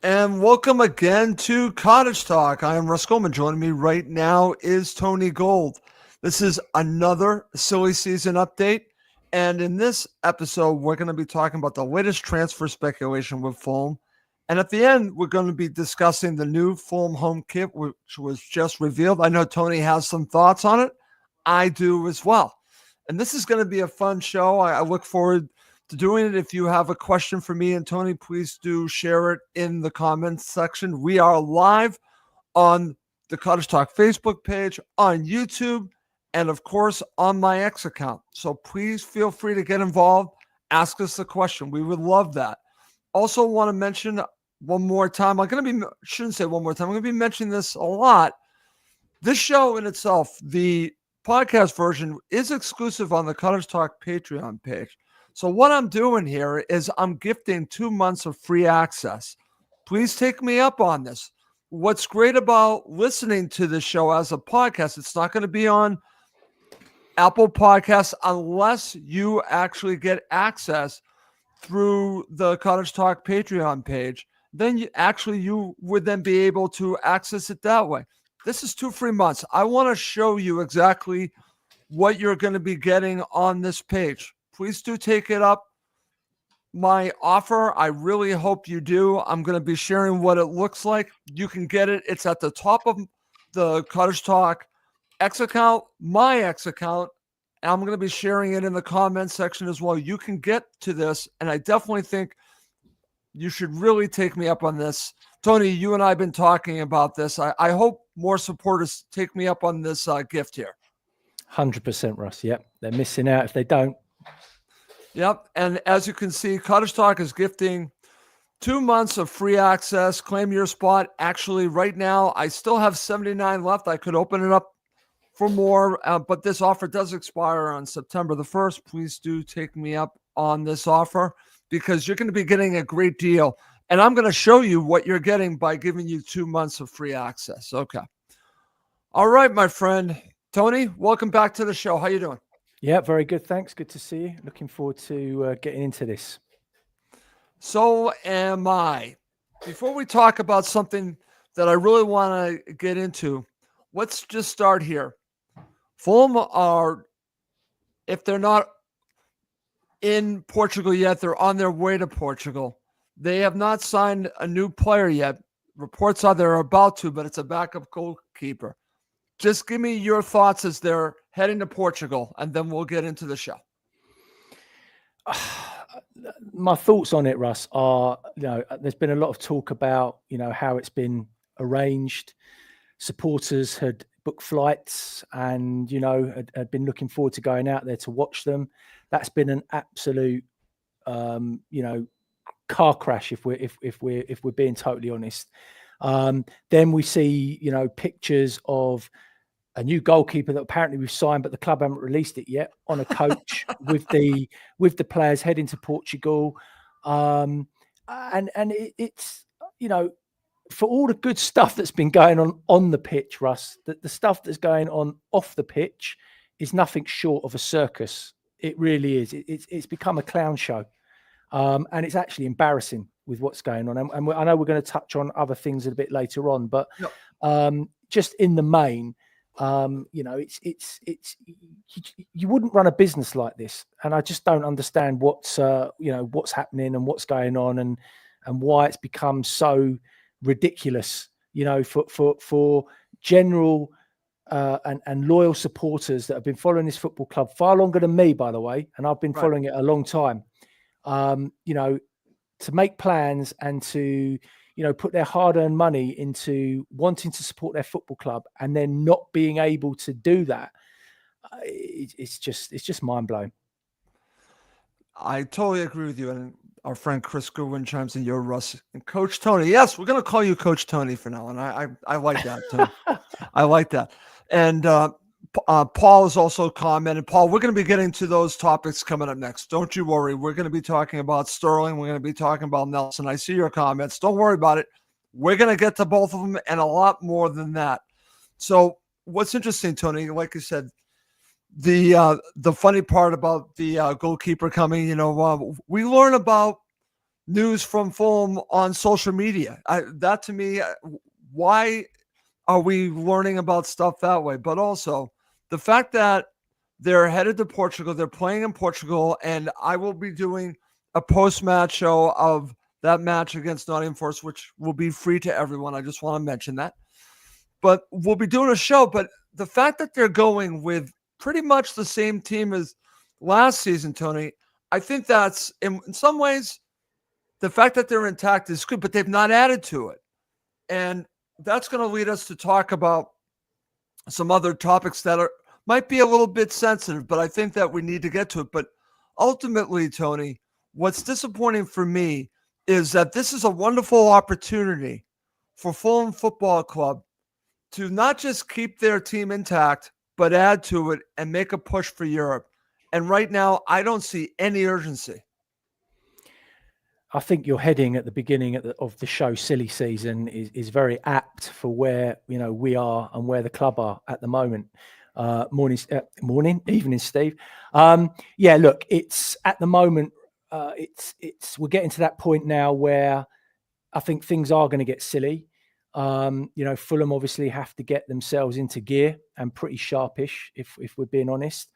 And welcome again to Cottage Talk. I am Russ Goldman. Joining me right now is Tony Gold. This is another silly season update. And in this episode, we're going to be talking about the latest transfer speculation with Fulham. And at the end, we're going to be discussing the new Fulham home kit, which was just revealed. I know Tony has some thoughts on it. I do as well. And this is going to be a fun show. I look forward to doing it. If you have a question for me and Tony, please do share it in the comments section. We are live on the Cottage Talk Facebook page, on YouTube, and of course on my X account. So please feel free to get involved. Ask us a question. We would love that. Also want to mention one more time, shouldn't say one more time, I'm going to be mentioning this a lot. This show in itself, the podcast version, is exclusive on the Cottage Talk Patreon page. So what I'm doing here is I'm gifting 2 months of free access. Please take me up on this. What's great about listening to the show as a podcast, it's not going to be on Apple Podcasts unless you actually get access through the Cottage Talk Patreon page. Then you would then be able to access it that way. This is 2 free months. I want to show you exactly what you're going to be getting on this page. Please do take it up. My offer, I really hope you do. I'm going to be sharing what it looks like. You can get it. It's at the top of the Cottage Talk X account, my X account, and I'm going to be sharing it in the comments section as well. You can get to this, and I definitely think you should really take me up on this. Tony, you and I have been talking about this. I hope more supporters take me up on this gift here. 100%, Russ. Yep. They're missing out if they don't. Yep. And as you can see, Cottage Talk is gifting 2 months of free access. Claim your spot. Actually, right now, I still have 79 left. I could open it up for more, but this offer does expire on September the 1st. Please do take me up on this offer because you're going to be getting a great deal. And I'm going to show you what you're getting by giving you 2 months of free access. Okay. All right, my friend. Tony, welcome back to the show. How you doing? Yeah, very good. Thanks. Good to see you. Looking forward to getting into this. So am I. Before we talk about something that I really want to get into, let's just start here. Fulham are, if they're not in Portugal yet, they're on their way to Portugal. They have not signed a new player yet. Reports are they're about to, but it's a backup goalkeeper. Just give me your thoughts as they're heading to Portugal, and then we'll get into the show. My thoughts on it, Russ, are, there's been a lot of talk about, how it's been arranged. Supporters had booked flights and, had been looking forward to going out there to watch them. That's been an absolute, car crash if we're being totally honest. Then we see, pictures of a new goalkeeper that apparently we've signed, but the club haven't released it yet, on a coach with the players heading to Portugal. And it's, for all the good stuff that's been going on the pitch, Russ, the stuff that's going on off the pitch is nothing short of a circus. It really is. It's become a clown show. And it's actually embarrassing with what's going on. And I know we're going to touch on other things a bit later on, but just in the main, it's you wouldn't run a business like this. And I just don't understand what's happening and what's going on and why it's become so ridiculous, for general and loyal supporters that have been following this football club far longer than me, by the way. And I've been following it a long time. To make plans and to, put their hard-earned money into wanting to support their football club and then not being able to do that, it's just mind-blowing. I totally agree with you. And our friend Chris Goodwin chimes in, you're Russ and Coach Tony. Yes, we're going to call you Coach Tony for now. And I like that, too. I like that. And Paul has also commented. Paul, we're going to be getting to those topics coming up next. Don't you worry. We're going to be talking about Sterling. We're going to be talking about Nelson. I see your comments. Don't worry about it. We're going to get to both of them and a lot more than that. So what's interesting, Tony, like you said, the funny part about the goalkeeper coming, we learn about news from Fulham on social media. That to me, why are we learning about stuff that way? But also the fact that they're headed to Portugal, they're playing in Portugal, and I will be doing a post-match show of that match against Nottingham Forest, which will be free to everyone. I just want to mention that. But we'll be doing a show. But the fact that they're going with pretty much the same team as last season, Tony, I think that's in some ways the fact that they're intact is good, but they've not added to it. And that's going to lead us to talk about some other topics that might be a little bit sensitive, but I think that we need to get to it. But ultimately, Tony, what's disappointing for me is that this is a wonderful opportunity for Fulham Football Club to not just keep their team intact, but add to it and make a push for Europe. And right now, I don't see any urgency. I think your heading at the beginning of the show, silly season, is very apt for where we are and where the club are at the moment. Morning, evening, Steve. Yeah, look, it's at the moment. We're getting to that point now where I think things are going to get silly. Fulham obviously have to get themselves into gear and pretty sharpish, if we're being honest.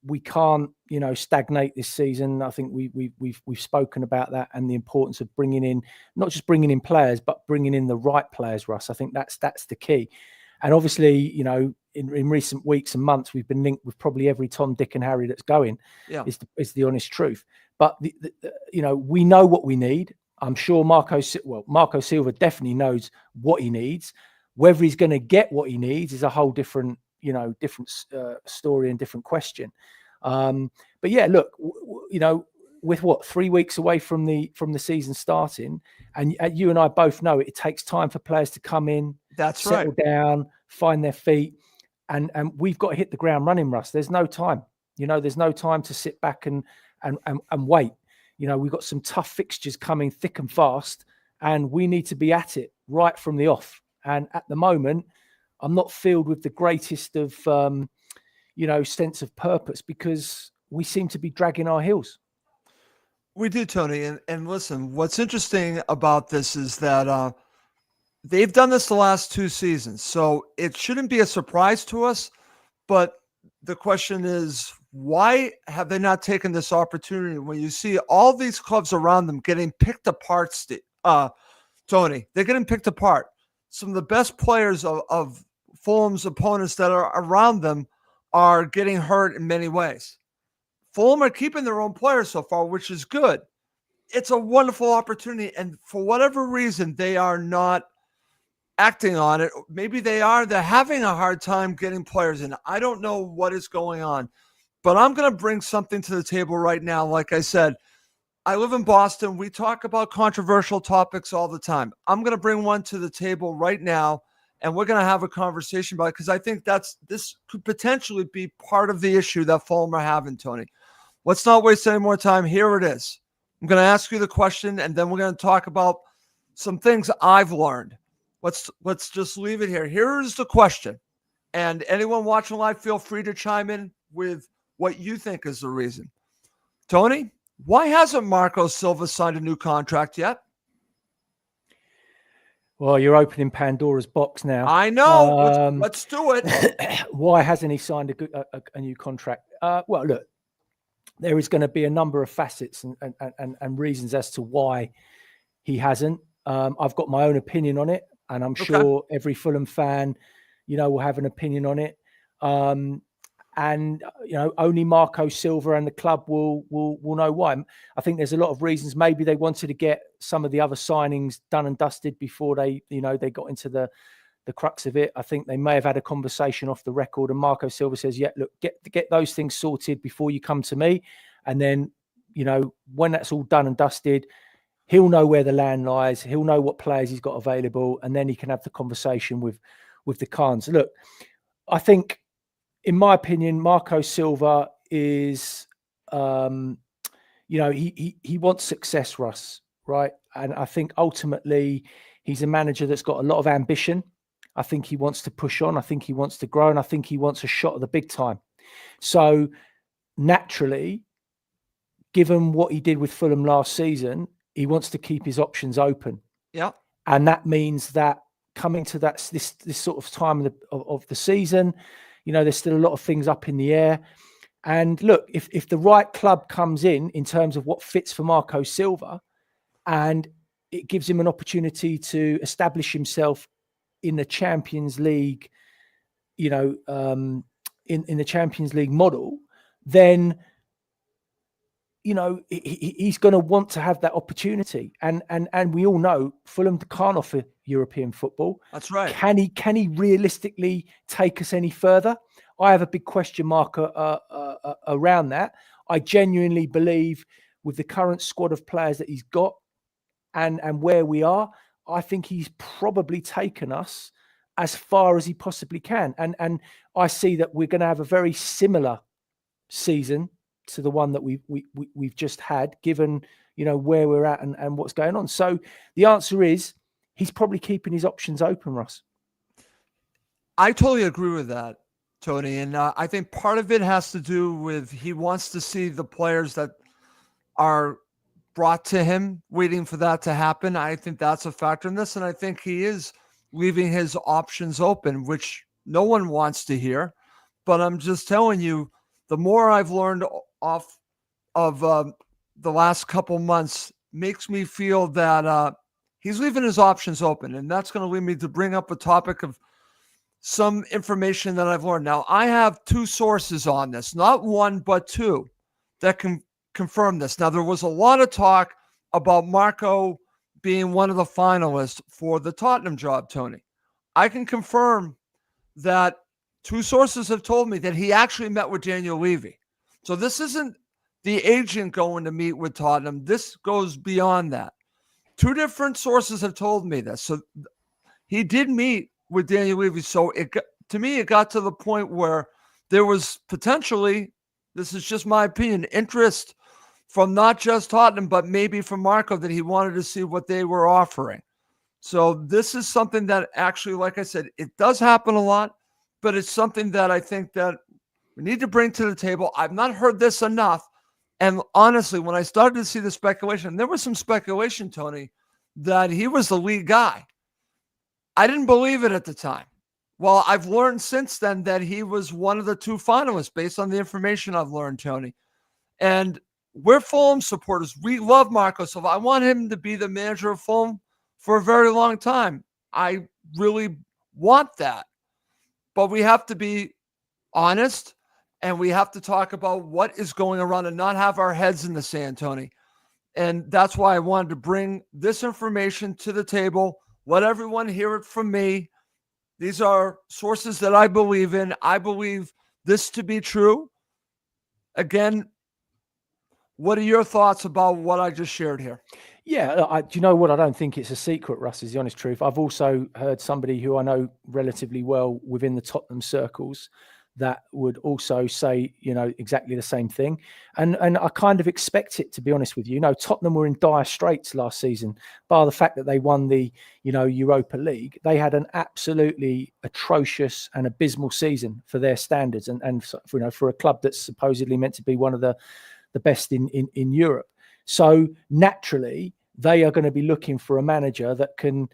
We can't, stagnate this season. I think we've spoken about that and the importance of bringing in, not just bringing in players, but bringing in the right players, Russ. I think that's the key. And obviously, in recent weeks and months, we've been linked with probably every Tom, Dick, and Harry that's going. Yeah, is the honest truth. But we know what we need. I'm sure Marco Silva definitely knows what he needs. Whether he's going to get what he needs is a whole different story and different question. But yeah, look, with 3 weeks away from the season starting, and you and I both know it takes time for players to come in, settle down, find their feet, and we've got to hit the ground running, Russ. There's no time. There's no time to sit back and wait. We've got some tough fixtures coming thick and fast, and we need to be at it right from the off. And at the moment, I'm not filled with the greatest of, sense of purpose because we seem to be dragging our heels. We do, Tony. And listen, what's interesting about this is that they've done this the last 2 seasons, so it shouldn't be a surprise to us. But the question is, why have they not taken this opportunity when you see all these clubs around them getting picked apart, Tony? They're getting picked apart. Some of the best players of Fulham's opponents that are around them are getting hurt in many ways. Fulham are keeping their own players so far, which is good. It's a wonderful opportunity, and for whatever reason, they are not acting on it. Maybe they're having a hard time getting players in. I don't know what is going on, but I'm going to bring something to the table right now. Like I said, I live in Boston. We talk about controversial topics all the time. I'm going to bring one to the table right now, and we're going to have a conversation about it because I think this could potentially be part of the issue that Fulham are having, Tony. Let's not waste any more time. Here it is. I'm going to ask you the question, and then we're going to talk about some things I've learned. Let's just leave it here. Here is the question, and anyone watching live, feel free to chime in with what you think is the reason. Tony, why hasn't Marco Silva signed a new contract yet? Well, you're opening Pandora's box now. I know. Let's do it. Why hasn't he signed a new contract? Well, look, there is going to be a number of facets and reasons as to why he hasn't. I've got my own opinion on it, and I'm sure every Fulham fan, will have an opinion on it. And only Marco Silva and the club will know why. I think there's a lot of reasons. Maybe they wanted to get some of the other signings done and dusted before they got into the crux of it. I think they may have had a conversation off the record, and Marco Silva says, "Yeah, look, get those things sorted before you come to me." And then, when that's all done and dusted, he'll know where the land lies. He'll know what players he's got available, and then he can have the conversation with the Khans. Look, I think, in my opinion, Marco Silva is, he wants success, Russ, right? And I think ultimately he's a manager that's got a lot of ambition. I think he wants to push on. I think he wants to grow, and I think he wants a shot at the big time. So naturally, given what he did with Fulham last season, he wants to keep his options open. Yeah. And that means that coming to this sort of time of the season, there's still a lot of things up in the air. And look, if the right club comes in terms of what fits for Marco Silva, and it gives him an opportunity to establish himself in the Champions League, in the Champions League model, then he's going to want to have that opportunity, and we all know Fulham can't offer European football. That's right. Can he realistically take us any further? I have a big question mark around that. I genuinely believe with the current squad of players that he's got and where we are, I think he's probably taken us as far as he possibly can. And I see that we're going to have a very similar season to the one that we've just had, given where we're at and what's going on. So the answer is he's probably keeping his options open, Russ. I totally agree with that, Tony. And I think part of it has to do with he wants to see the players that are brought to him, waiting for that to happen. I think that's a factor in this. And I think he is leaving his options open, which no one wants to hear. But I'm just telling you, the more I've learned off of the last couple months makes me feel that he's leaving his options open. And that's going to lead me to bring up a topic of some information that I've learned. Now, I have two sources on this, not one, but two, that can confirm this. Now, there was a lot of talk about Marco being one of the finalists for the Tottenham job, Tony. I can confirm that two sources have told me that he actually met with Daniel Levy. So this isn't the agent going to meet with Tottenham. This goes beyond that. Two different sources have told me this. So he did meet with Daniel Levy. So to me, it got to the point where there was potentially, this is just my opinion, interest from not just Tottenham, but maybe from Marco, that he wanted to see what they were offering. So this is something that actually, like I said, it does happen a lot, but it's something that I think that we need to bring to the table. I've not heard this enough. And honestly, when I started to see the speculation, there was some speculation, Tony, that he was the lead guy. I didn't believe it at the time. Well, I've learned since then that he was one of the two finalists based on the information I've learned, Tony. And we're Fulham supporters. We love Marco Silva. I want him to be the manager of Fulham for a very long time. I really want that. But we have to be honest, and we have to talk about what is going around and not have our heads in the sand, Tony. And that's why I wanted to bring this information to the table. Let everyone hear it from me. These are sources that I believe in. I believe this to be true. Again, what are your thoughts about what I just shared here? Yeah, do you know what? I don't think it's a secret, Russ, is the honest truth. I've also heard somebody who I know relatively well within the Tottenham circles that would also say, exactly the same thing. And I kind of expect it, to be honest with you. Tottenham were in dire straits last season, bar the fact that they won the, Europa League. They had an absolutely atrocious and abysmal season for their standards, and for a club that's supposedly meant to be one of the best in Europe. So naturally, they are going to be looking for a manager that can,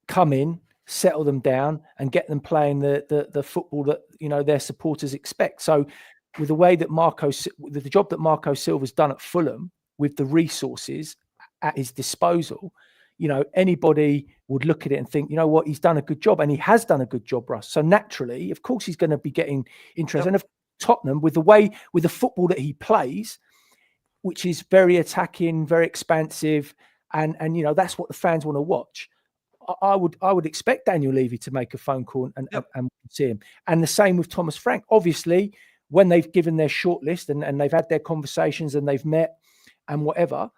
come in, settle them down, and get them playing the football that their supporters expect. So, with the way that the job that Marco Silva's done at Fulham, with the resources at his disposal, anybody would look at it and think, what, he's done a good job, and he has done a good job, Russ. So naturally, of course, he's going to be getting interest. Yep. And of Tottenham, with the football that he plays, which is very attacking, very expansive, and that's what the fans want to watch. I would expect Daniel Levy to make a phone call and see him. And the same with Thomas Frank. Obviously, when they've given their shortlist and they've had their conversations and they've met and whatever,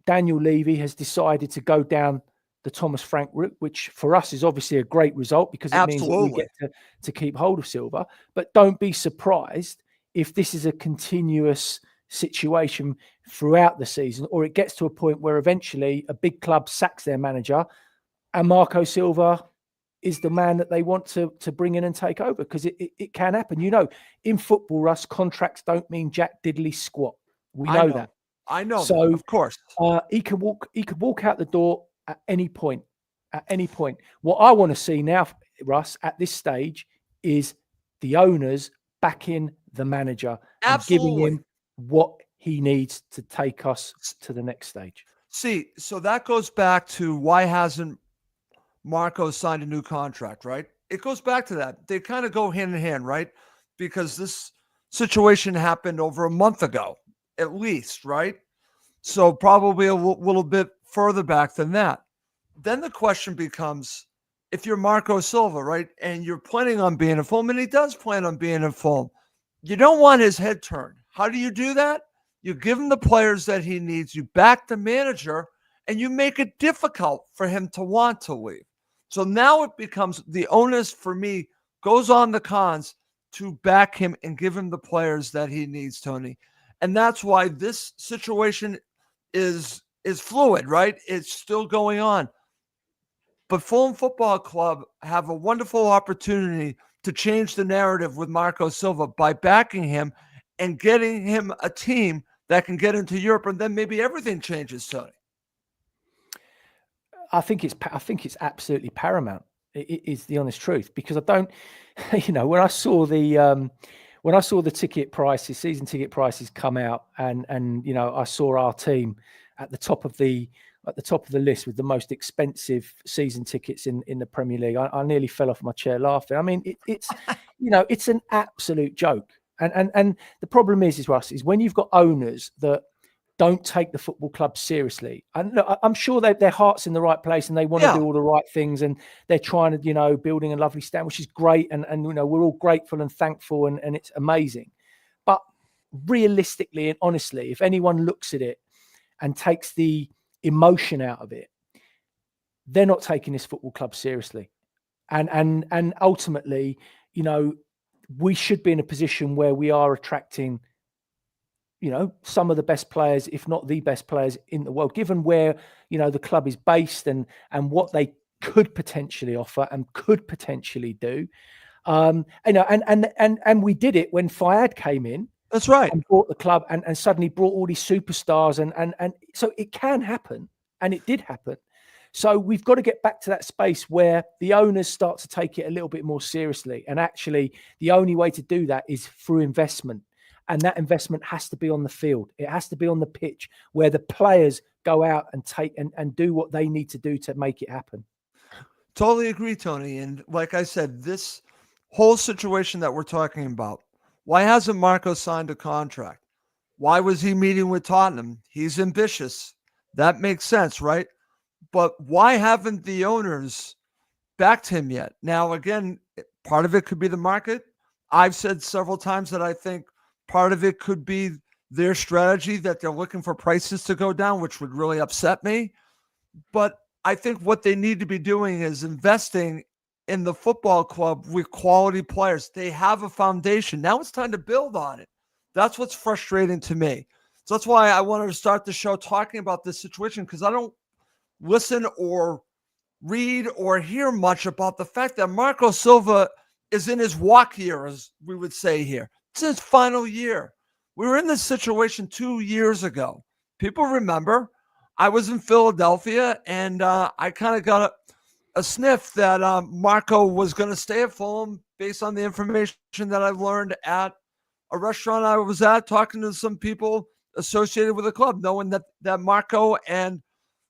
Daniel Levy has decided to go down the Thomas Frank route, which for us is obviously a great result because it means that we get to keep hold of Silva. But don't be surprised if this is a continuous situation throughout the season, or it gets to a point where eventually a big club sacks their manager and Marco Silva is the man that they want to bring in and take over, because it can happen. In football, Russ, contracts don't mean jack diddly squat. We know that. I know so that, of course. He could walk out the door at any point. At any point. What I want to see now, Russ, at this stage, is the owners backing the manager and giving him what he needs to take us to the next stage. See, so that goes back to why hasn't Marco signed a new contract, right? It goes back to that. They kind of go hand in hand, right? Because this situation happened over a month ago, at least, right? So probably a little bit further back than that. Then the question becomes, if you're Marco Silva, right, and you're planning on being a Fulham, and he does plan on being a Fulham, you don't want his head turned. How do you do that? You give him the players that he needs, you back the manager, and you make it difficult for him to want to leave. So now it becomes the onus for me goes on the Cons to back him and give him the players that he needs, Tony. And that's why this situation is fluid, right? It's still going on. But Fulham Football Club have a wonderful opportunity to change the narrative with Marco Silva by backing him and getting him a team that can get into Europe, and then maybe everything changes, Tony. I think it's absolutely paramount. It is the honest truth, because I don't, when I saw the ticket prices, season ticket prices come out, and I saw our team at the top of the list with the most expensive season tickets in the Premier League. I nearly fell off my chair laughing. I mean, it's it's an absolute joke. And the problem is Russ, is when you've got owners that don't take the football club seriously. And look, I'm sure their heart's in the right place and they want to do all the right things, and they're trying to, building a lovely stand, which is great. And we're all grateful and thankful, and it's amazing. But realistically and honestly, if anyone looks at it and takes the emotion out of it, they're not taking this football club seriously. And ultimately, we should be in a position where we are attracting some of the best players, if not the best players in the world, given where, the club is based and what they could potentially offer and could potentially do. And we did it when Fayad came in. That's right. And bought the club and suddenly brought all these superstars. And so it can happen, and it did happen. So we've got to get back to that space where the owners start to take it a little bit more seriously. And actually, the only way to do that is through investment. And that investment has to be on the field. It has to be on the pitch, where the players go out and take and do what they need to do to make it happen. Totally agree, Tony. And like I said, this whole situation that we're talking about, why hasn't Marco signed a contract? Why was he meeting with Tottenham? He's ambitious. That makes sense, right? But why haven't the owners backed him yet? Now, again, part of it could be the market. I've said several times that I think part of it could be their strategy, that they're looking for prices to go down, which would really upset me. But I think what they need to be doing is investing in the football club with quality players. They have a foundation. Now it's time to build on it. That's what's frustrating to me. So that's why I wanted to start the show talking about this situation, because I don't listen or read or hear much about the fact that Marco Silva is in his walk year, as we would say here. It's his final year. We were in this situation 2 years ago. People remember I was in Philadelphia, and I kind of got a sniff that Marco was going to stay at Fulham based on the information that I learned at a restaurant I was at, talking to some people associated with the club, knowing that Marco and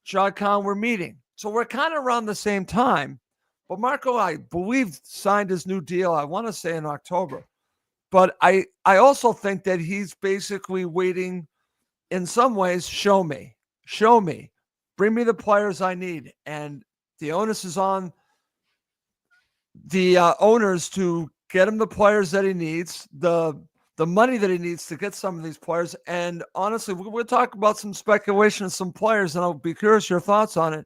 Shad Khan were meeting. So we're kind of around the same time. But Marco, I believe, signed his new deal, I want to say in October. But I also think that he's basically waiting, in some ways, show me, bring me the players I need. And the onus is on the owners to get him the players that he needs, the money that he needs to get some of these players. And honestly, we'll talk about some speculation of some players, and I'll be curious your thoughts on it.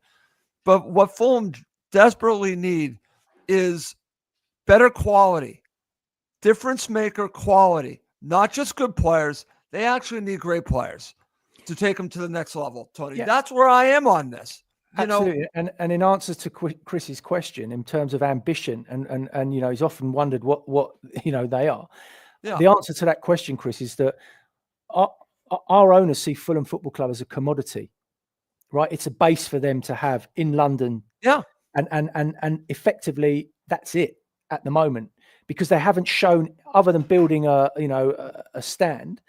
But what Fulham desperately need is better quality. Difference maker quality, not just good players. They actually need great players to take them to the next level, Tony. Yeah. That's where I am on this. Absolutely. And in answer to Chris's question, in terms of ambition, and he's often wondered what they are. Yeah. The answer to that question, Chris, is that our owners see Fulham Football Club as a commodity, right? It's a base for them to have in London. Yeah. And effectively that's it at the moment, because they haven't shown, other than building a stand,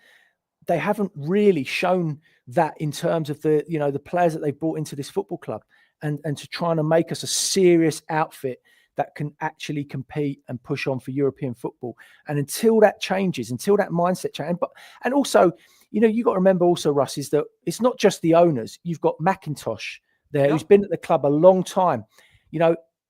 they haven't really shown that in terms of the players that they brought into this football club, and to trying to make us a serious outfit that can actually compete and push on for European football. And until that changes, until that mindset changes, and also, you got to remember also, Russ, is that it's not just the owners. You've got McIntosh there, who's been at the club a long time.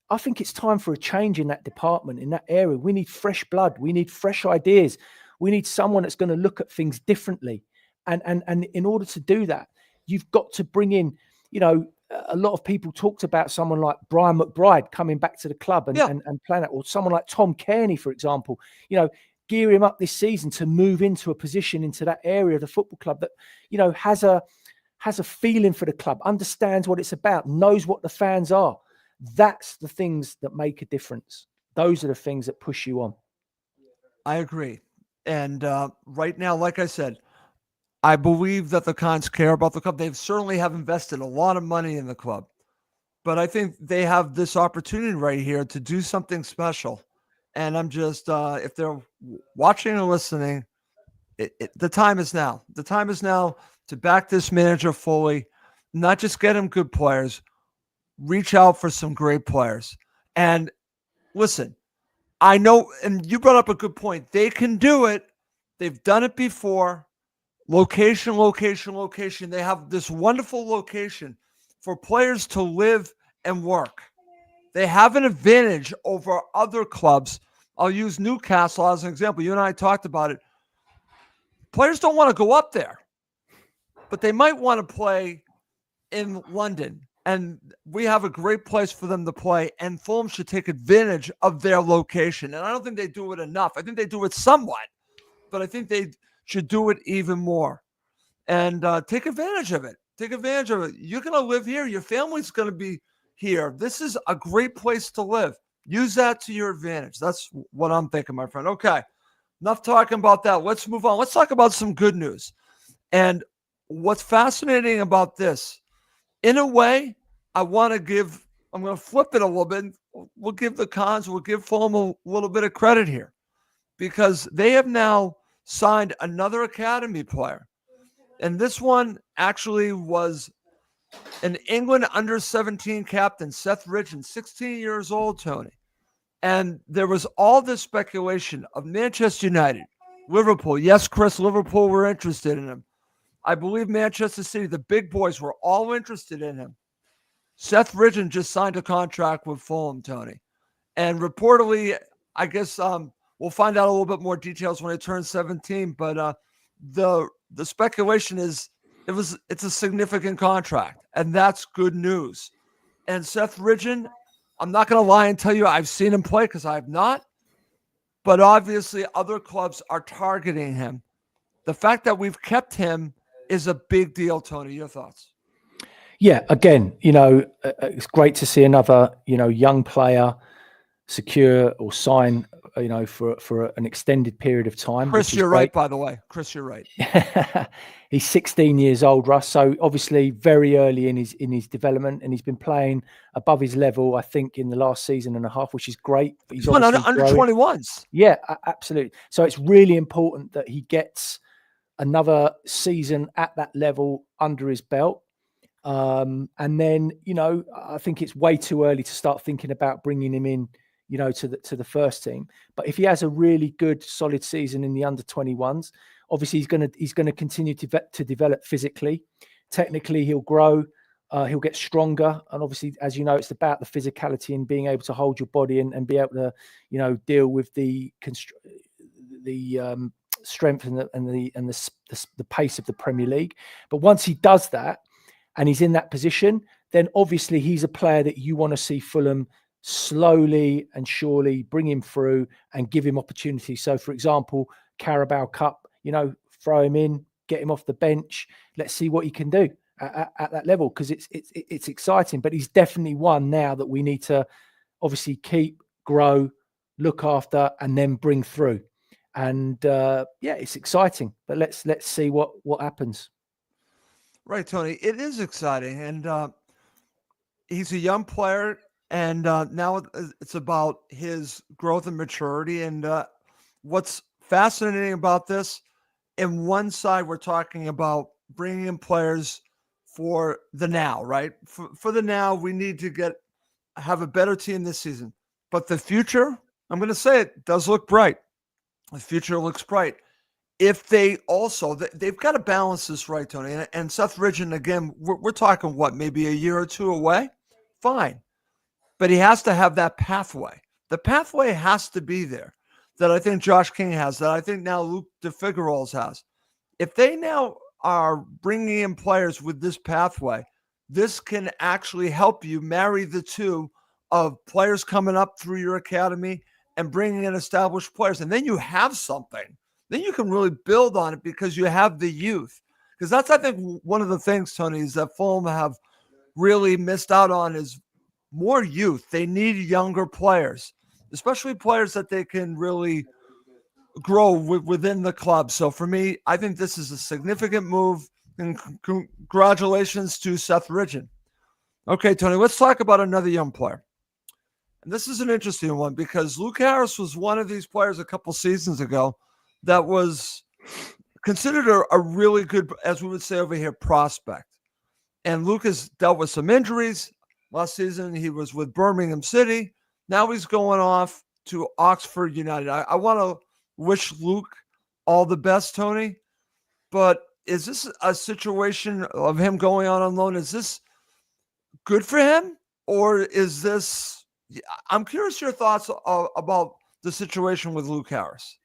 I think it's time for a change in that department, in that area. We need fresh blood. We need fresh ideas. We need someone that's going to look at things differently. And in order to do that, you've got to bring in, a lot of people talked about someone like Brian McBride coming back to the club and playing that, or someone like Tom Kearney, for example, gear him up this season to move into a position into that area of the football club that, has a feeling for the club, understands what it's about, knows what the fans are. That's the things that make a difference. Those are the things that push you on. I agree. And right now, like I said, I believe that the Cons care about the club. They certainly have invested a lot of money in the club. But I think they have this opportunity right here to do something special. And I'm just, if they're watching or listening, the time is now. The time is now to back this manager fully, not just get him good players, reach out for some great players. And listen, I know, and you brought up a good point. They can do it. They've done it before. Location, location, location. They have this wonderful location for players to live and work. They have an advantage over other clubs. I'll use Newcastle as an example. You and I talked about it. Players don't want to go up there, but they might want to play in London. And we have a great place for them to play, and Fulham should take advantage of their location. And I don't think they do it enough. I think they do it somewhat, but I think they should do it even more. And take advantage of it. Take advantage of it. You're going to live here. Your family's going to be here. This is a great place to live. Use that to your advantage. That's what I'm thinking, my friend. Okay, enough talking about that. Let's move on. Let's talk about some good news. And what's fascinating about this, in a way, I'm going to flip it a little bit. We'll give the Cons, we'll give Fulham a little bit of credit here, because they have now signed another academy player. And this one actually was an England under-17 captain, Seth Ridgen, 16 years old, Tony. And there was all this speculation of Manchester United, Liverpool. Yes, Chris, Liverpool were interested in him. I believe Manchester City, the big boys, were all interested in him. Seth Ridgen just signed a contract with Fulham, Tony. And reportedly, I guess we'll find out a little bit more details when he turns 17. But the speculation is it's a significant contract, and that's good news. And Seth Ridgen, I'm not going to lie and tell you I've seen him play, because I have not. But obviously, other clubs are targeting him. The fact that we've kept him is a big deal, Tony. Your thoughts? Yeah, again, it's great to see another, young player secure or sign, for an extended period of time. Chris, you're right, by the way. Chris, you're right. He's 16 years old, Russ. So obviously very early in his development, and he's been playing above his level, I think, in the last season and a half, which is great. But he's under 21s. Yeah, absolutely. So it's really important that he gets another season at that level under his belt. And then, I think it's way too early to start thinking about bringing him in, to the first team. But if he has a really good, solid season in the under 21s, obviously he's gonna continue to develop physically. Technically, he'll grow, he'll get stronger, and obviously, as you know, it's about the physicality and being able to hold your body and be able to, deal with the strength and the pace of the Premier League. But once he does that, and he's in that position, then obviously he's a player that you want to see Fulham slowly and surely bring him through and give him opportunity. So, for example, Carabao Cup, throw him in, get him off the bench. Let's see what he can do. at that level, because it's exciting. But he's definitely one now that we need to obviously keep, grow, look after, and then bring through. And it's exciting. But let's see what happens. Right, Tony. It is exciting, and he's a young player, and now it's about his growth and maturity. And what's fascinating about this, in one side, we're talking about bringing in players for the now, right? For the now, we need to have a better team this season. But the future, I'm going to say it, does look bright. The future looks bright. If they also, they've got to balance this right, Tony. And Seth Ridgen, again, we're talking what, maybe a year or two away? Fine. But he has to have that pathway. The pathway has to be there that I think Josh King has, that I think now Luke DeFiguero's has. If they now are bringing in players with this pathway, this can actually help you marry the two of players coming up through your academy and bringing in established players. And then you have something. Then you can really build on it because you have the youth. Because that's, I think, one of the things, Tony, is that Fulham have really missed out on is more youth. They need younger players, especially players that they can really grow within the club. So for me, I think this is a significant move, and congratulations to Seth Ridgen. Okay, Tony, let's talk about another young player. And this is an interesting one because Luke Harris was one of these players a couple seasons ago that was considered a really good, as we would say over here, prospect. And Luke has dealt with some injuries. Last season, he was with Birmingham City. Now he's going off to Oxford United. I want to wish Luke all the best, Tony. But is this a situation of him going out on loan? Is this good for him? Or is this... I'm curious your thoughts about the situation with Luke Harris.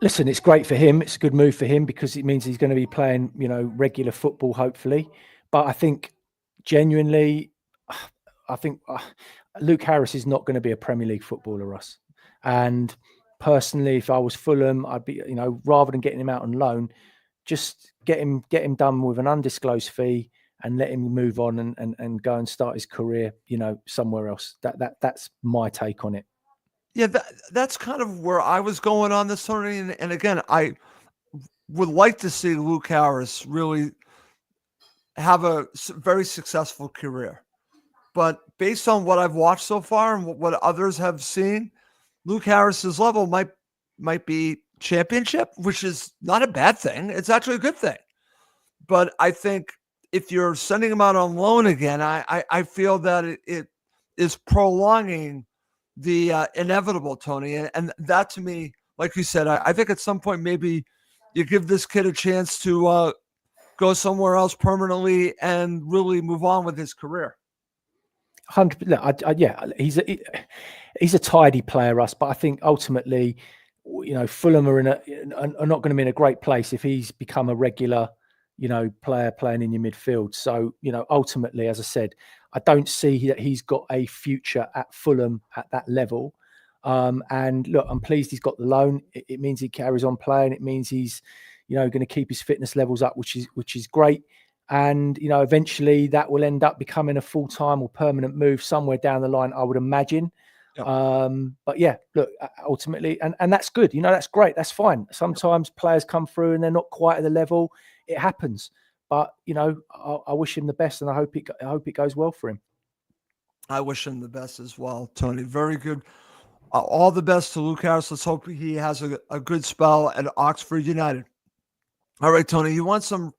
Listen, it's great for him. It's a good move for him because it means he's going to be playing, regular football, hopefully. But I think genuinely, Luke Harris is not going to be a Premier League footballer, Russ. And personally, if I was Fulham, I'd be, rather than getting him out on loan, just get him done with an undisclosed fee and let him move on and go and start his career, somewhere else. That's my take on it. Yeah, that's kind of where I was going on this, Tony. And again, I would like to see Luke Harris really have a very successful career. But based on what I've watched so far and what others have seen, Luke Harris's level might be championship, which is not a bad thing. It's actually a good thing. But I think if you're sending him out on loan again, I feel that it is prolonging the inevitable, Tony. And that, to me, like you said, I think at some point maybe you give this kid a chance to go somewhere else permanently and really move on with his career. 100%. Yeah, he's a tidy player, Russ. But I think ultimately, Fulham are not going to be in a great place if he's become a regular, player playing in your midfield. So, ultimately, as I said, I don't see that he's got a future at Fulham at that level. And look, I'm pleased he's got the loan. It means he carries on playing. It means he's, going to keep his fitness levels up, which is great. And, eventually that will end up becoming a full-time or permanent move somewhere down the line, I would imagine. Yep. But yeah, look, ultimately, and that's good. That's great. That's fine. Sometimes players come through and they're not quite at the level. It happens. But, I wish him the best, and I hope it goes well for him. I wish him the best as well, Tony. Very good. All the best to Luke Harris. Let's hope he has a good spell at Oxford United. All right, Tony, you want some,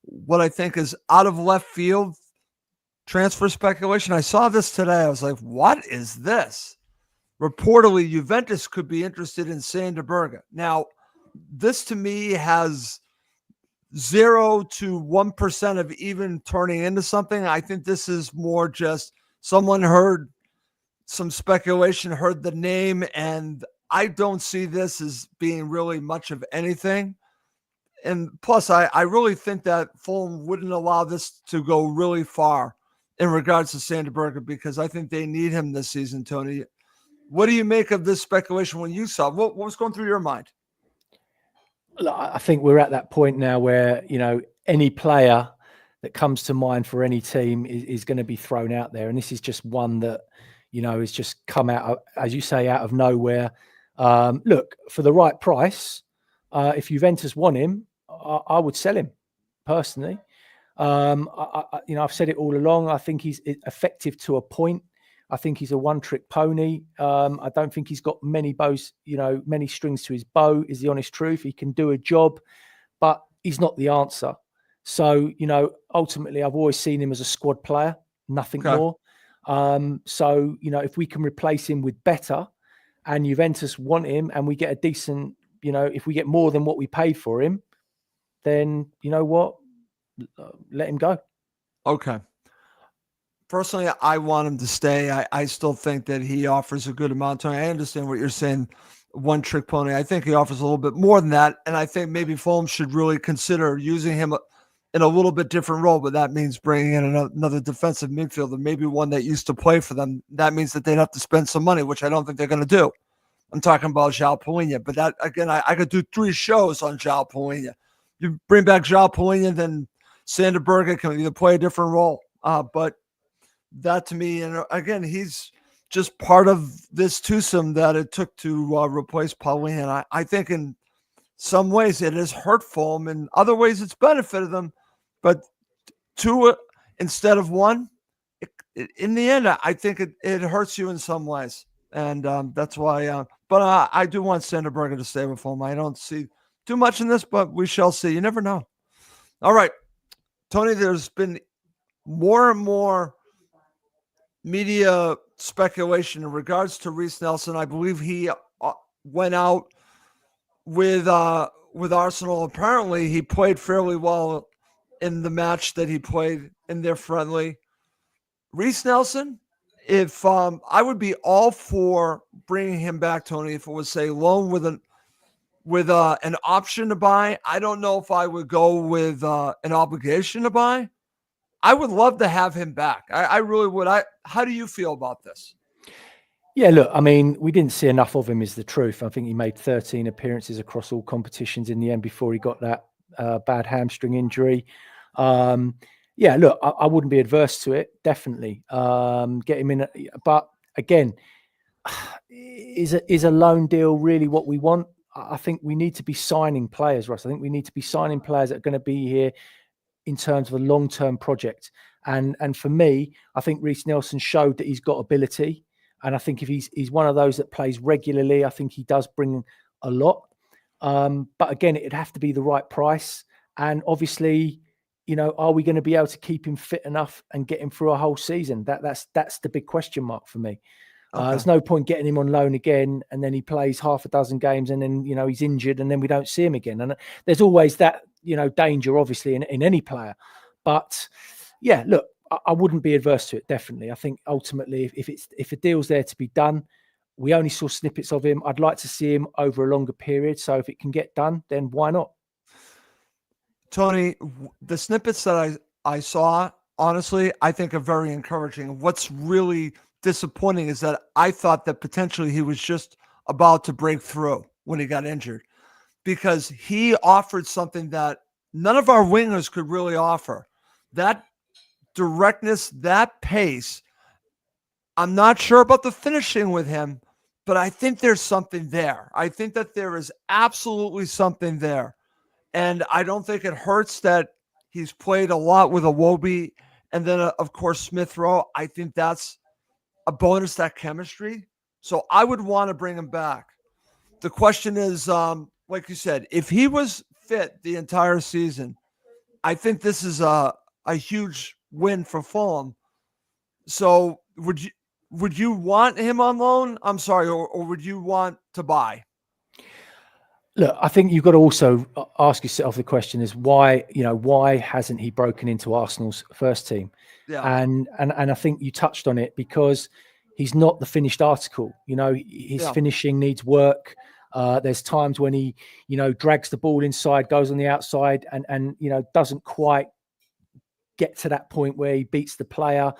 what I think is out of left field transfer speculation? I saw this today. I was like, what is this? Reportedly, Juventus could be interested in Sanderberga. Now, this to me has 0 to 1% of even turning into something. I think this is more just someone heard some speculation, heard the name, and I don't see this as being really much of anything. And plus, I really think that Fulham wouldn't allow this to go really far in regards to Sanderberga because I think they need him this season, Tony. What do you make of this speculation when you saw? What was going through your mind? I think we're at that point now where, any player that comes to mind for any team is going to be thrown out there. And this is just one that, has just come out of, as you say, out of nowhere. Look, for the right price, if Juventus want him, I would sell him personally. I've said it all along. I think he's effective to a point. I think he's a one-trick pony. I don't think he's got many bows, many strings to his bow, is the honest truth. He can do a job, but he's not the answer. So, ultimately, I've always seen him as a squad player, nothing more. So, if we can replace him with better and Juventus want him and we get a decent, if we get more than what we paid for him, then you know what? Let him go. Okay. Personally, I want him to stay. I still think that he offers a good amount of time. I understand what you're saying, one trick pony. I think he offers a little bit more than that. And I think maybe Fulham should really consider using him in a little bit different role, but that means bringing in another defensive midfielder, maybe one that used to play for them. That means that they'd have to spend some money, which I don't think they're going to do. I'm talking about João Palhinha, but that, again, I could do 3 shows on João Palhinha. You bring back João Palhinha, then Sander Berge can either play a different role. But that to me, and again, he's just part of this twosome that it took to replace Palhinha. And I think in some ways it has hurtful him, in other ways it's benefited them. But 2 instead of 1, in the end, I think it hurts you in some ways. And that's why, but I do want Sander Berge to stay with Fulham. I don't see too much in this, but we shall see. You never know. All right, Tony, there's been more and more media speculation in regards to Reiss Nelson. I believe he went out with Arsenal. Apparently, he played fairly well in the match that he played in their friendly. Reiss Nelson, if I would be all for bringing him back, Tony, if it was, say, loan with an option to buy. I don't know if I would go with an obligation to buy. I would love to have him back. I really would. How do you feel about this? Yeah, look, I mean, we didn't see enough of him is the truth. I think he made 13 appearances across all competitions in the end before he got that bad hamstring injury. Yeah, look, I wouldn't be adverse to it, definitely. Get him in. But again, is a loan deal really what we want? I think we need to be signing players, Russ. I think we need to be signing players that are going to be here in terms of a long-term project. And for me, I think Reiss Nelson showed that he's got ability. And I think if he's one of those that plays regularly, I think he does bring a lot. But again, it'd have to be the right price. And obviously, are we going to be able to keep him fit enough and get him through a whole season? That's the big question mark for me. Okay. There's no point getting him on loan again, and then he plays half a dozen games, and then he's injured, and then we don't see him again. And there's always that danger, obviously, in any player. But yeah, look, I wouldn't be adverse to it. Definitely, I think ultimately, if a deal's there to be done, we only saw snippets of him. I'd like to see him over a longer period. So if it can get done, then why not? Tony, the snippets that I saw, honestly, I think are very encouraging. What's really disappointing is that I thought that potentially he was just about to break through when he got injured, because he offered something that none of our wingers could really offer. That directness, that pace. I'm not sure about the finishing with him, but I think there's something there. I think that there is absolutely something there. And I don't think it hurts that he's played a lot with Iwobi and then, of course, Smith Rowe. I think that's a bonus, that chemistry. So I would want to bring him back. The question is, like you said, if he was fit the entire season, I think this is a huge win for Fulham. So would you want him on loan? I'm sorry, or would you want to buy? Look, I think you've got to also ask yourself the question is why hasn't he broken into Arsenal's first team? Yeah. And I think you touched on it, because he's not the finished article. His finishing needs work. There's times when he, drags the ball inside, goes on the outside, and doesn't quite get to that point where he beats the player.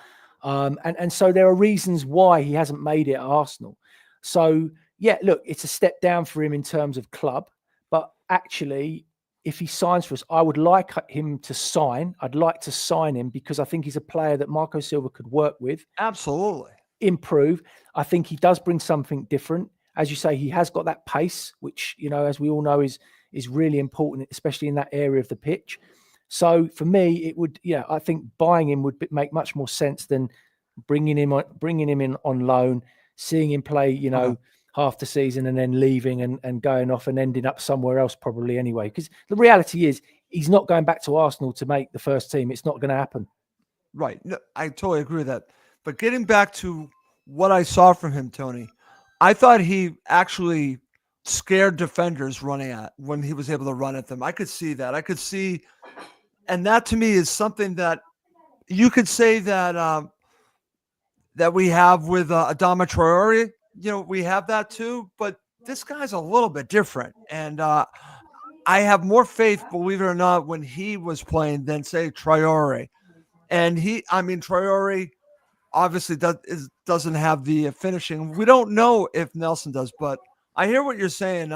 And so there are reasons why he hasn't made it at Arsenal. So yeah, look, it's a step down for him in terms of club, but actually if he signs for us, I would like him to sign. I'd like to sign him because I think he's a player that Marco Silva could work with, Absolutely. improve. I think he does bring something different. As you say, he has got that pace, which, as we all know, is really important, especially in that area of the pitch. So for me, it would, I think buying him would make much more sense than bringing him in on loan, seeing him play, half the season and then leaving and going off and ending up somewhere else probably anyway. Because the reality is he's not going back to Arsenal to make the first team. It's not going to happen. Right. No, I totally agree with that. But getting back to what I saw from him, Tony, I thought he actually scared defenders running at when he was able to run at them. I could see that. I could see, and that to me is something that you could say that we have with Adama Traore. We have that too, but this guy's a little bit different. And I have more faith, believe it or not, when he was playing than, say, Traore. And Traore obviously doesn't have the finishing. We don't know if Nelson does, but I hear what you're saying.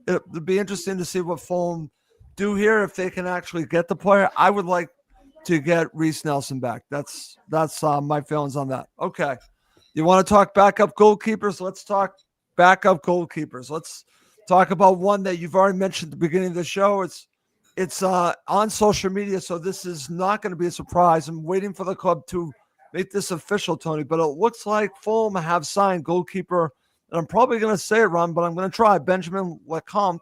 It'll be interesting to see what Fulham do here if they can actually get the player. I would like to get Reece Nelson back. That's my feelings on that. Okay. You want to talk backup goalkeepers? Let's talk backup goalkeepers. Let's talk about one that you've already mentioned at the beginning of the show. It's on social media, so this is not going to be a surprise. I'm waiting for the club to make this official, Tony, but it looks like Fulham have signed goalkeeper, and I'm probably going to say it wrong, but I'm going to try, Benjamin Lecomte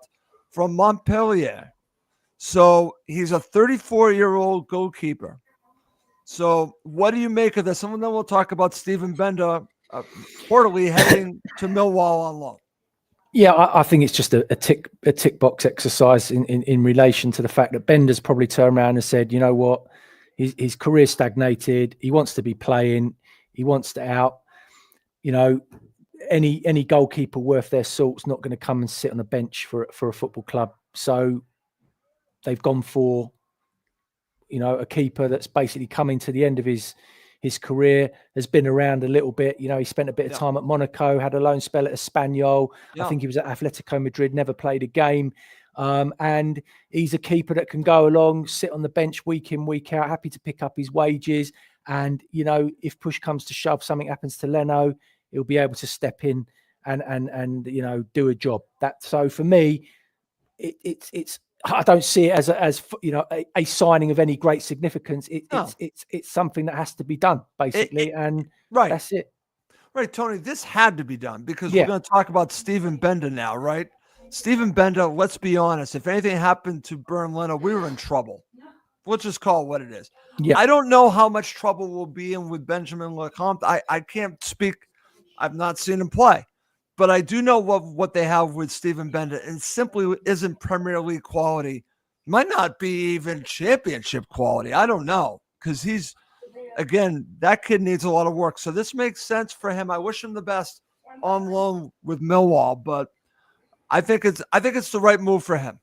from Montpellier. So he's a 34-year-old goalkeeper. So what do you make of this? And then we'll talk about Steven Benda reportedly heading to Millwall on loan. Yeah, I think it's just a tick box exercise in relation to the fact that Bender's probably turned around and said, you know what, his career stagnated. He wants to be playing. He wants to out. Any goalkeeper worth their salt's not going to come and sit on a bench for a football club. So they've gone for, a keeper that's basically coming to the end of his career, has been around a little bit. He spent a bit of time at Monaco, had a loan spell at Espanyol. I think he was at Atletico Madrid, never played a game. And he's a keeper that can go along, sit on the bench week in, week out, happy to pick up his wages. And, if push comes to shove, something happens to Leno, he'll be able to step in and do a job. So for me, it's I don't see it as a signing of any great significance. It's something that has to be done basically, right. That's it. Right, Tony. This had to be done because we're going to talk about Steven Benda now, right? Steven Benda. Let's be honest. If anything happened to Bernd Leno, we were in trouble. Let's just call it what it is. Yeah. I don't know how much trouble we'll be in with Benjamin Lecomte. I can't speak. I've not seen him play. But I do know what they have with Steven Benda, and simply isn't Premier League quality. Might not be even championship quality. I don't know, because again, that kid needs a lot of work. So this makes sense for him. I wish him the best on loan with Millwall, but I think it's the right move for him.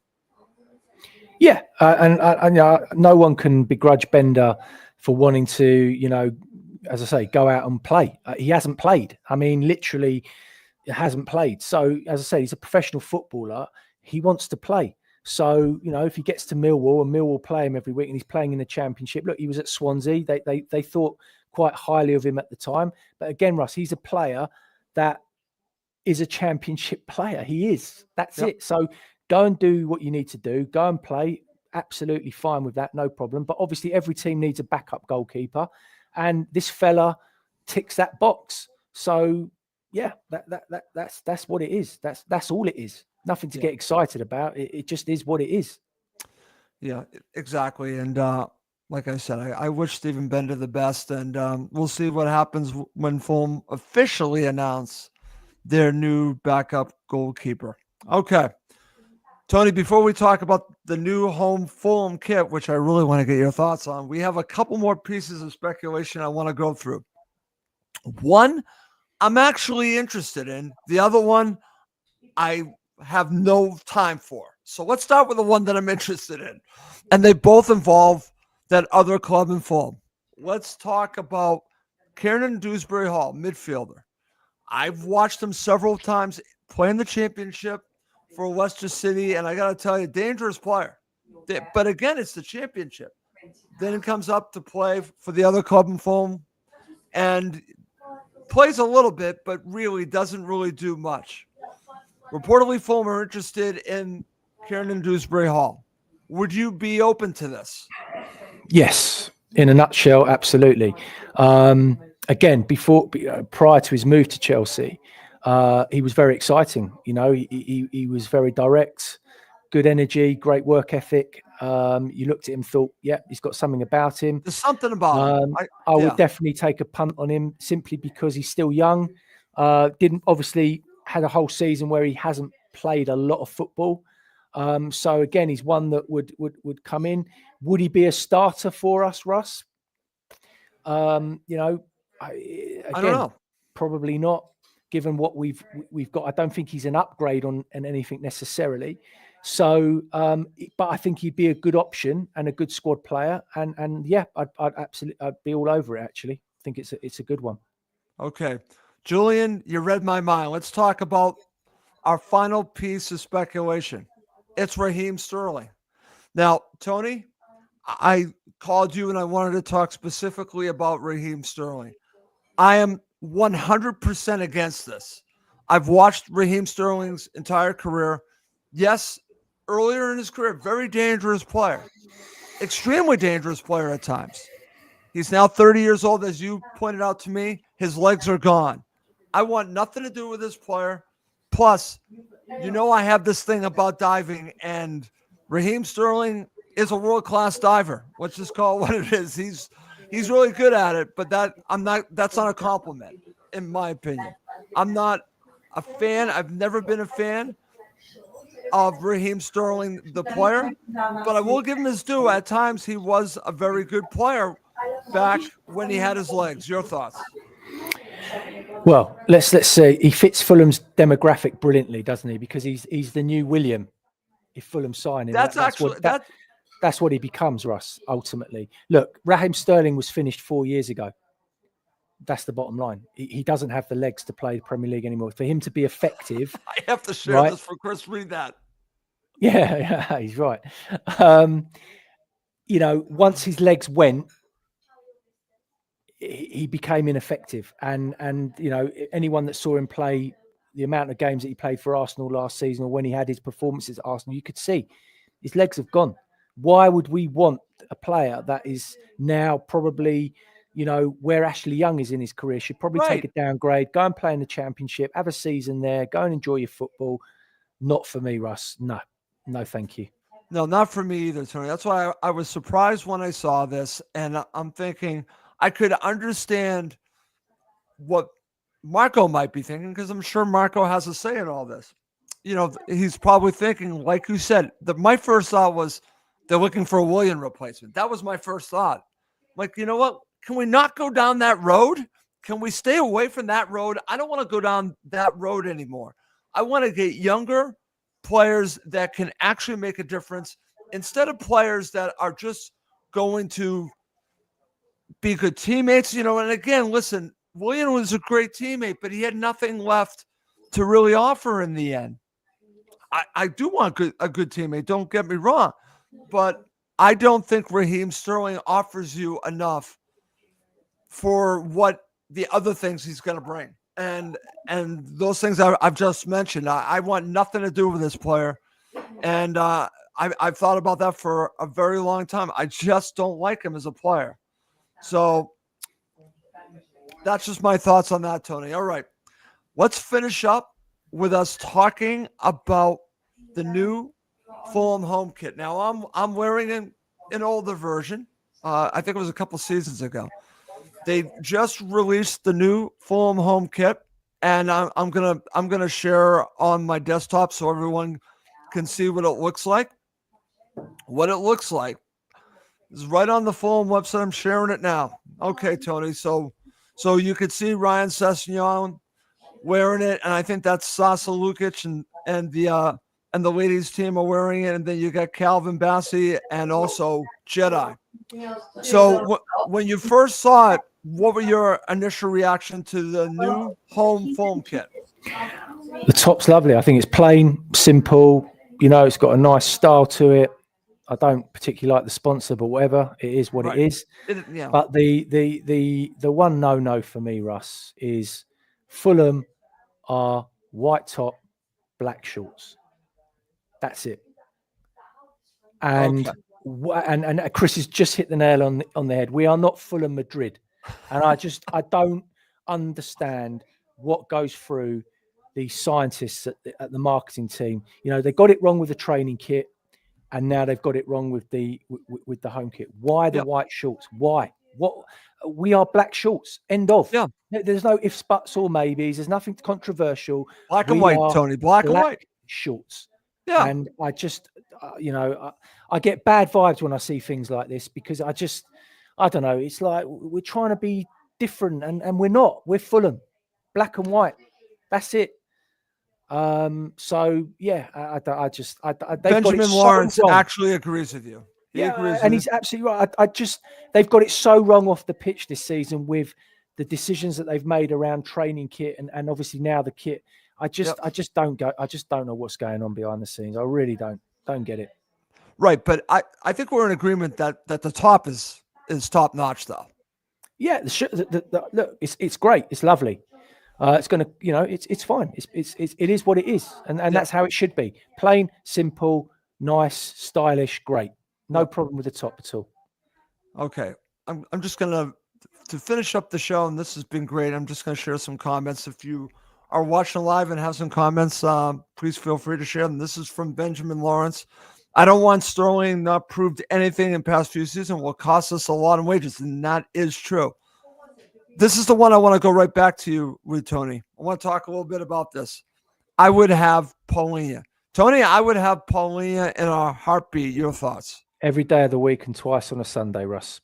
Yeah, and no one can begrudge Benda for wanting to, as I say, go out and play. He hasn't played. I mean, literally. Hasn't played. So, as I say, he's a professional footballer. He wants to play. So, if he gets to Millwall and Millwall play him every week and he's playing in the Championship, look, he was at Swansea. They thought quite highly of him at the time. But again, Russ, he's a player that is a Championship player. He is. That's it. So go and do what you need to do. Go and play. Absolutely fine with that. No problem. But obviously every team needs a backup goalkeeper. And this fella ticks that box. So, yeah, that's what it is. That's all it is. Nothing to get excited about. It just is what it is. Yeah, exactly. And like I said, I wish Steven Benda the best, and we'll see what happens when Fulham officially announce their new backup goalkeeper. Okay, Tony, before we talk about the new home Fulham kit, which I really want to get your thoughts on, we have a couple more pieces of speculation I want to go through. One, I'm actually interested in. The other one, I have no time for. So let's start with the one that I'm interested in. And they both involve that other club in Fulham. Let's talk about Kiernan Dewsbury Hall, midfielder. I've watched him several times play in the Championship for Leicester City, and I got to tell you, dangerous player. But again, it's the championship. Then he comes up to play for the other club in Fulham and plays a little bit, but really doesn't really do much. Reportedly, Fulham are interested in Kieran Dewsbury Hall. Would you be open to this? Yes, in a nutshell, absolutely. Again, prior to his move to Chelsea, he was very exciting. You know, he was very direct, good energy, great work ethic. You looked at him, thought, yeah, he's got something about him. There's something about him. I would definitely take a punt on him simply because he's still young. Didn't obviously had a whole season where he hasn't played a lot of football. So again, he's one that would come in. Would he be a starter for us, Russ? You know, I don't know. Probably not. Given what we've got, I don't think he's an upgrade on anything necessarily. So, but I think he'd be a good option and a good squad player. And yeah, I'd be all over it. Actually, I think it's a good one. Okay, Julian, you read my mind. Let's talk about our final piece of speculation. It's Raheem Sterling. Now, Tony, I called you and I wanted to talk specifically about Raheem Sterling. I am 100% against this. I've watched Raheem Sterling's entire career. Yes, earlier in his career, very dangerous player, extremely dangerous player at times. He's now 30 years old, as you pointed out to me. His legs are gone. I want nothing to do with this player. Plus, you know, I have this thing about diving, and Raheem Sterling is a world-class diver. Let's just call it what it is. He's really good at it, but that's not a compliment, in my opinion. I'm not a fan. I've never been a fan of Raheem Sterling, the player, but I will give him his due. At times, he was a very good player back when he had his legs. Your thoughts? Well, let's say he fits Fulham's demographic brilliantly, doesn't he? Because he's the new William. If Fulham sign him, that's what he becomes, Russ. Ultimately, look, Raheem Sterling was finished 4 years ago. That's the bottom line. He doesn't have the legs to play the Premier League anymore. For him to be effective, I have to share this for Chris. Read that. Yeah, he's right. You know, once his legs went, he became ineffective. And you know, anyone that saw him play, the amount of games that he played for Arsenal last season, or when he had his performances at Arsenal, you could see his legs have gone. Why would we want a player that is now probably, you know, where Ashley Young is in his career, should probably take a downgrade, go and play in the Championship, have a season there, go and enjoy your football? Not for me, Russ. No, thank you. No, not for me either, Tony. That's why I was surprised when I saw this. And I'm thinking I could understand what Marco might be thinking, because I'm sure Marco has a say in all this. You know, he's probably thinking, like you said, my first thought was they're looking for a William replacement. That was my first thought. Like, you know what? Can we not go down that road? Can we stay away from that road? I don't want to go down that road anymore. I want to get younger players that can actually make a difference instead of players that are just going to be good teammates. You know, and again, listen, William was a great teammate, but he had nothing left to really offer in the end. I do want a good teammate, don't get me wrong, but I don't think Raheem Sterling offers you enough for what the other things he's going to bring. And those things I've just mentioned, I want nothing to do with this player. And I've thought about that for a very long time. I just don't like him as a player. So that's just my thoughts on that, Tony. All right, let's finish up with us talking about the new Fulham home kit. Now I'm wearing an older version. I think it was a couple seasons ago. They just released the new Fulham home kit, and I'm gonna share on my desktop so everyone can see what it looks like. What it looks like is right on the Fulham website. I'm sharing it now. Okay, Tony. So you could see Ryan Sessegnon wearing it, and I think that's Sasa Lukic and the ladies team are wearing it, and then you got Calvin Bassey and also Jedi. So when you first saw it, what were your initial reaction to the new home Fulham kit? The top's lovely. I think it's plain, simple. You know, it's got a nice style to it. I don't particularly like the sponsor, but whatever, it is what it Right. is. Yeah. But the one no for me, Russ, is Fulham are white top, black shorts. That's it. Okay. And Chris has just hit the nail on the head. We are not Fulham Madrid, and I don't understand what goes through the scientists at the marketing team. You know, they got it wrong with the training kit, and now they've got it wrong with the home kit. Why the Yep. white shorts? Why? What? We are black shorts. End of. Yeah. There's no ifs, buts, or maybes. There's nothing controversial. Black and We white, are Tony. Black and black white. shorts. Yeah. And I just, I get bad vibes when I see things like this because I don't know. It's like we're trying to be different, and we're not. We're Fulham, black and white. That's it. So yeah, they've got it Benjamin so Lawrence wrong. actually agrees with you. He agrees And with he's absolutely right. They've got it so wrong off the pitch this season with the decisions that they've made around training kit and obviously now the kit. I just don't know what's going on behind the scenes. I really don't get it. Right, but I think we're in agreement that the top is top notch though. Yeah, look, it's great. It's lovely. It's gonna, it's fine. It is what it is, and that's how it should be. Plain, simple, nice, stylish, great. No problem with the top at all. Okay, I'm just gonna to finish up the show, and this has been great. I'm just gonna share some comments. If you are watching live and have some comments, please feel free to share them. This is from Benjamin Lawrence. I don't want Sterling not proved anything in past few seasons will cost us a lot in wages, and that is true. This is the one I want to go right back to you with, Tony. I want to talk a little bit about this. I would have Paulina. Tony, I would have Paulina in a heartbeat. Your thoughts? Every day of the week and twice on a Sunday, Russ.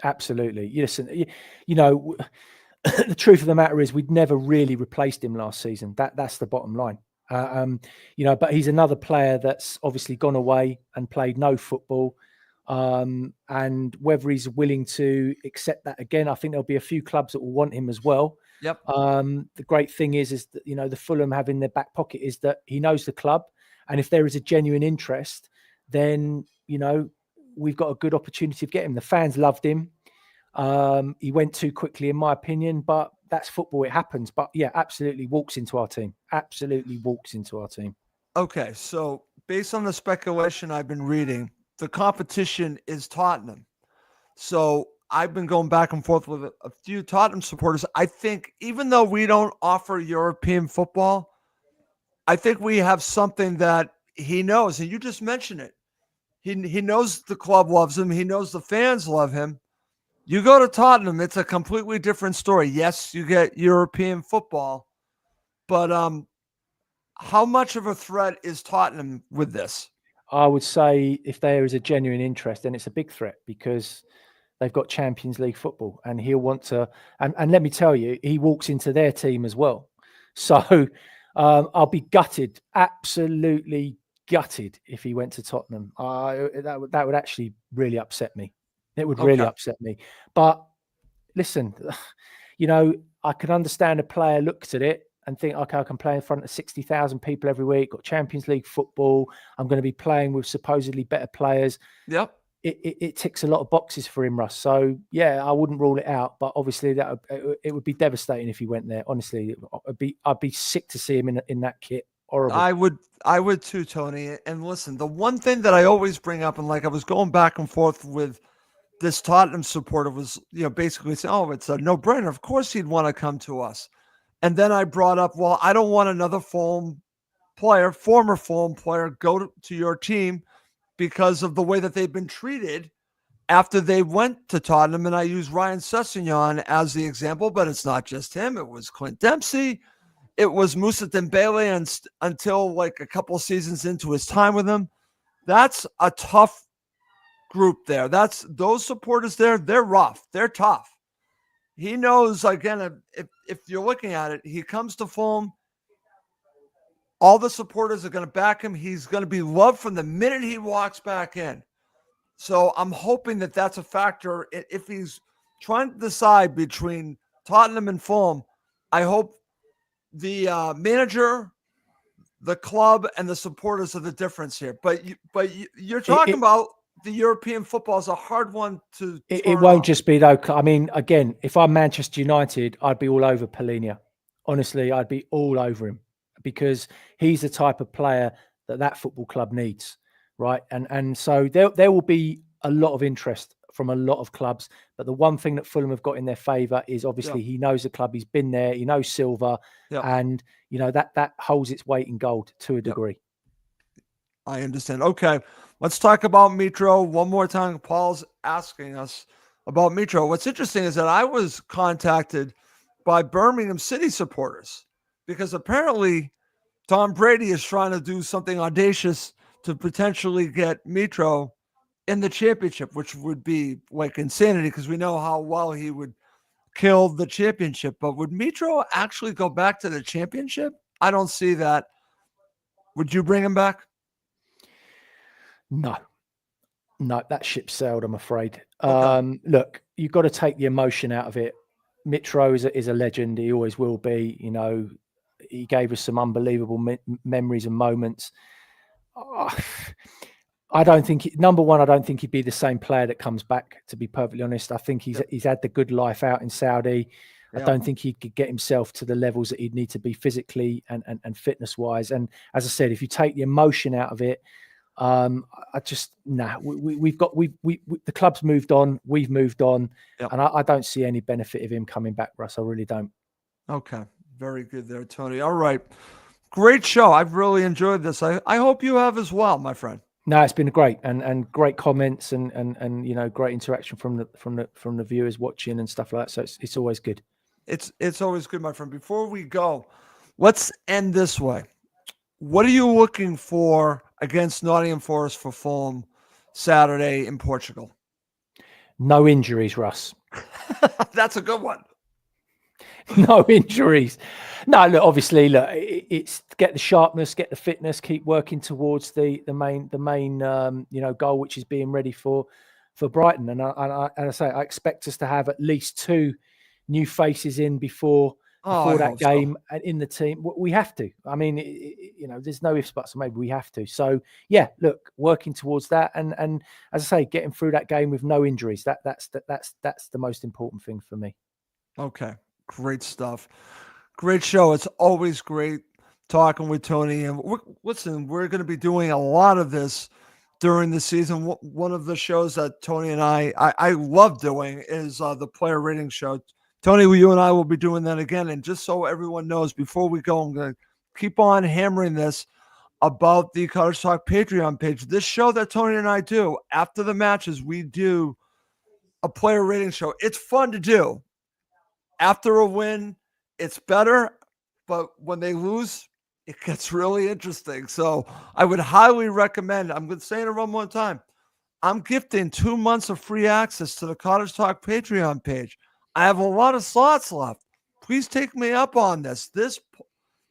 Absolutely. Listen, the truth of the matter is we'd never really replaced him last season. That's the bottom line. But he's another player that's obviously gone away and played no football. And whether he's willing to accept that again, I think there'll be a few clubs that will want him as well. Yep. The great thing is that, the Fulham have in their back pocket is that he knows the club. And if there is a genuine interest, then, we've got a good opportunity of getting him. The fans loved him. He went too quickly, in my opinion, but that's football. It happens. But yeah, absolutely walks into our team. Absolutely walks into our team. Okay. So based on the speculation I've been reading, the competition is Tottenham. So I've been going back and forth with a few Tottenham supporters. I think even though we don't offer European football, I think we have something that he knows. And you just mentioned it. He knows the club loves him. He knows the fans love him. You go to Tottenham, it's a completely different story. Yes, you get European football, but how much of a threat is Tottenham with this? I would say if there is a genuine interest, then it's a big threat because they've got Champions League football and he'll want to. And let me tell you, he walks into their team as well. So I'll be gutted, absolutely gutted if he went to Tottenham. That would actually really upset me. It would really upset me. But listen, I can understand a player looks at it and think, okay, I can play in front of 60,000 people every week, got Champions League football. I'm going to be playing with supposedly better players. Yep. It ticks a lot of boxes for him, Russ. So yeah, I wouldn't rule it out, but obviously it would be devastating if he went there. Honestly, I'd be sick to see him in that kit. Horrible. I would too, Tony. And listen, the one thing that I always bring up, and like I was going back and forth with this Tottenham supporter was, basically saying, oh, it's a no-brainer. Of course he'd want to come to us. And then I brought up, well, I don't want another former Fulham player, go to your team because of the way that they've been treated after they went to Tottenham. And I use Ryan Sessegnon as the example, but it's not just him. It was Clint Dempsey. It was Moussa Dembele until like a couple of seasons into his time with him. That's a tough group there. That's those supporters there. They're rough. They're tough. He knows, again, if you're looking at it, he comes to Fulham. All the supporters are going to back him. He's going to be loved from the minute he walks back in. So I'm hoping that that's a factor. If he's trying to decide between Tottenham and Fulham, I hope the manager, the club and the supporters are the difference here. But you're talking about the European football is a hard one to It turn won't off. just be though. I mean, again, if I'm Manchester United, I'd be all over Polina. Honestly, I'd be all over him because he's the type of player that football club needs, right? And so there will be a lot of interest from a lot of clubs. But the one thing that Fulham have got in their favour is obviously he knows the club, he's been there, he knows Silva, and that holds its weight in gold to a degree. I understand. Okay, let's talk about Mitro one more time. Paul's asking us about Mitro. What's interesting is that I was contacted by Birmingham City supporters because apparently Tom Brady is trying to do something audacious to potentially get Mitro in the championship, which would be like insanity because we know how well he would kill the championship. But would Mitro actually go back to the championship? I don't see that. Would you bring him back? No, that ship sailed, I'm afraid. Okay. Look, you've got to take the emotion out of it. Mitro is a legend. He always will be. He gave us some unbelievable memories and moments. I don't think number one, I don't think he'd be the same player that comes back, to be perfectly honest. I think he's had the good life out in Saudi. I don't think he could get himself to the levels that he'd need to be physically and fitness wise. And as I said, if you take the emotion out of it, I just the club's moved on, we've moved on, and I don't see any benefit of him coming back, Russ. I really don't. Okay, very good there, Tony. All right, great show. I've really enjoyed this. I hope you have as well, my friend. No, it's been great and great comments and great interaction from the viewers watching and stuff like that. So it's always good. It's always good, my friend. Before we go, let's end this way. What are you looking for against Nottingham Forest for Fulham Saturday in Portugal? No injuries, Russ. That's a good one. No injuries. No, look, obviously, it's get the sharpness, get the fitness, keep working towards the main goal, which is being ready for Brighton. And I say I expect us to have at least 2 new faces in before that game and in the team. We have to. I mean, there's no ifs, buts, or maybe we have to. So yeah, look, working towards that, and as I say, getting through that game with no injuries. That's the most important thing for me. Okay, great stuff. Great show. It's always great talking with Tony. And listen, we're going to be doing a lot of this during the season. One of the shows that Tony and I love doing is the player rating show. Tony, you and I will be doing that again. And just so everyone knows, before we go, I'm going to keep on hammering this about the Cottage Talk Patreon page. This show that Tony and I do, after the matches, we do a player rating show. It's fun to do. After a win, it's better. But when they lose, it gets really interesting. So I would highly recommend, I'm going to say it one more time, I'm gifting 2 months of free access to the Cottage Talk Patreon page. I have a lot of slots left. Please take me up on this. This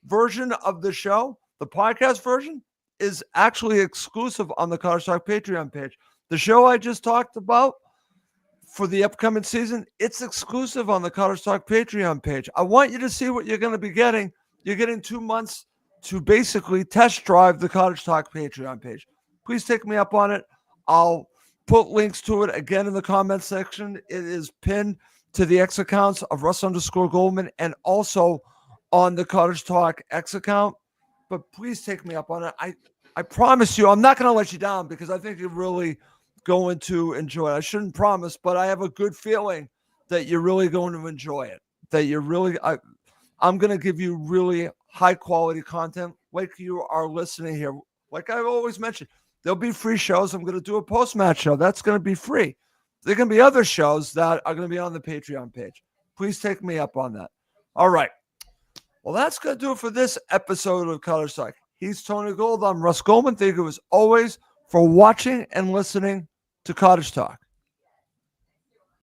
version of the show, the podcast version, is actually exclusive on the Cottage Talk Patreon page. The show I just talked about for the upcoming season, it's exclusive on the Cottage Talk Patreon page. I want you to see what you're going to be getting. You're getting 2 months to basically test drive the Cottage Talk Patreon page. Please take me up on it. I'll put links to it again in the comment section. It is pinned to the X accounts of Russ_Goldman and also on the Cottage Talk X account. But please take me up on it. I promise you, I'm not going to let you down because I think you're really going to enjoy it. I shouldn't promise, but I have a good feeling that you're really going to enjoy it. That you're really, I'm going to give you really high quality content like you are listening here. Like I've always mentioned, there'll be free shows. I'm going to do a post-match show. That's going to be free. There can be other shows that are going to be on the Patreon page. Please take me up on that. All right. Well, that's going to do it for this episode of Cottage Talk. He's Tony Gold. I'm Russ Goldman. Thank you as always for watching and listening to Cottage Talk.